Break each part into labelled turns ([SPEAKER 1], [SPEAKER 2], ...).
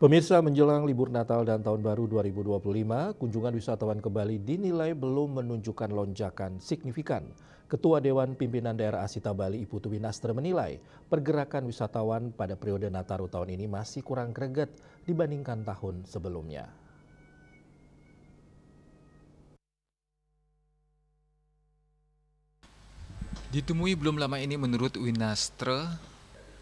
[SPEAKER 1] Pemirsa, menjelang libur Natal dan Tahun Baru 2025, kunjungan wisatawan ke Bali dinilai belum menunjukkan lonjakan signifikan. Ketua Dewan Pimpinan Daerah Asita Bali Ibu Tuwi Nastre menilai pergerakan wisatawan pada periode Nataru tahun ini masih kurang greget dibandingkan tahun sebelumnya.
[SPEAKER 2] Ditemui belum lama ini menurut Winastre,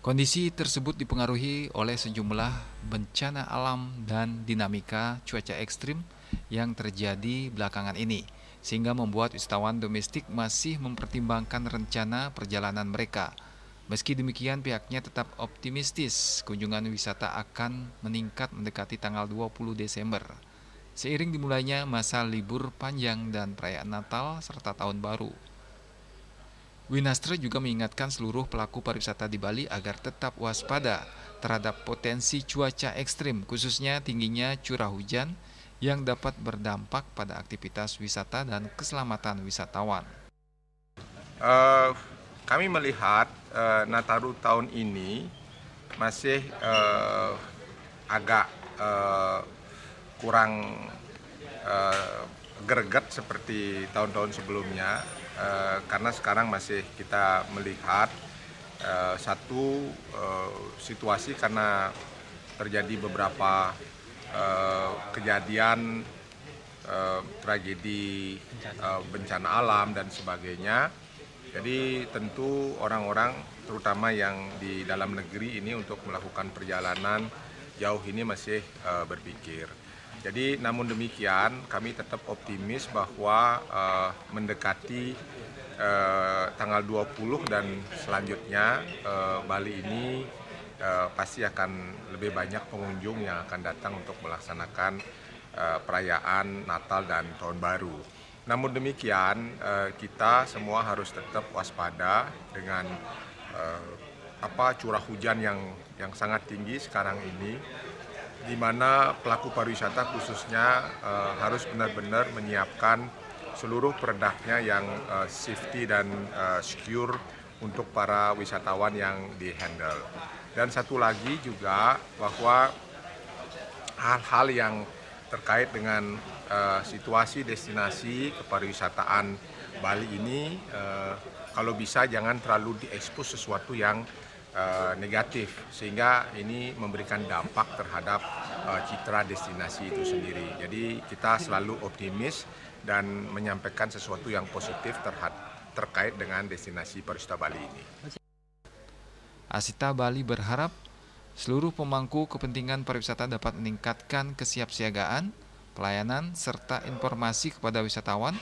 [SPEAKER 2] kondisi tersebut dipengaruhi oleh sejumlah bencana alam dan dinamika cuaca ekstrim yang terjadi belakangan ini, sehingga membuat wisatawan domestik masih mempertimbangkan rencana perjalanan mereka. Meski demikian, pihaknya tetap optimistis kunjungan wisata akan meningkat mendekati tanggal 20 Desember. Seiring dimulainya masa libur panjang dan perayaan Natal serta Tahun Baru. Winastre juga mengingatkan seluruh pelaku pariwisata di Bali agar tetap waspada terhadap potensi cuaca ekstrim, khususnya tingginya curah hujan yang dapat berdampak pada aktivitas wisata dan keselamatan wisatawan.
[SPEAKER 3] Kami melihat Nataru tahun ini masih agak kurang greget seperti tahun-tahun sebelumnya, karena sekarang masih kita melihat satu situasi karena terjadi beberapa kejadian tragedi bencana alam dan sebagainya. Jadi tentu orang-orang terutama yang di dalam negeri ini untuk melakukan perjalanan jauh ini masih berpikir. Jadi namun demikian kami tetap optimis bahwa mendekati tanggal 20 dan selanjutnya Bali ini pasti akan lebih banyak pengunjung yang akan datang untuk melaksanakan perayaan Natal dan Tahun Baru. Namun demikian kita semua harus tetap waspada dengan curah hujan yang sangat tinggi sekarang ini, di mana pelaku pariwisata khususnya harus benar-benar menyiapkan seluruh produknya yang safety dan secure untuk para wisatawan yang di-handle. Dan satu lagi juga bahwa hal-hal yang terkait dengan situasi destinasi kepariwisataan Bali ini, kalau bisa jangan terlalu diekspos sesuatu yang negatif, sehingga ini memberikan dampak terhadap citra destinasi itu sendiri. Jadi kita selalu optimis dan menyampaikan sesuatu yang positif terkait dengan destinasi pariwisata Bali ini.
[SPEAKER 2] Asita Bali berharap seluruh pemangku kepentingan pariwisata dapat meningkatkan kesiapsiagaan, pelayanan, serta informasi kepada wisatawan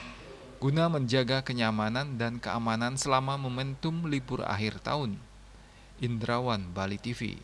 [SPEAKER 2] guna menjaga kenyamanan dan keamanan selama momentum libur akhir tahun. Indrawan, Bali TV.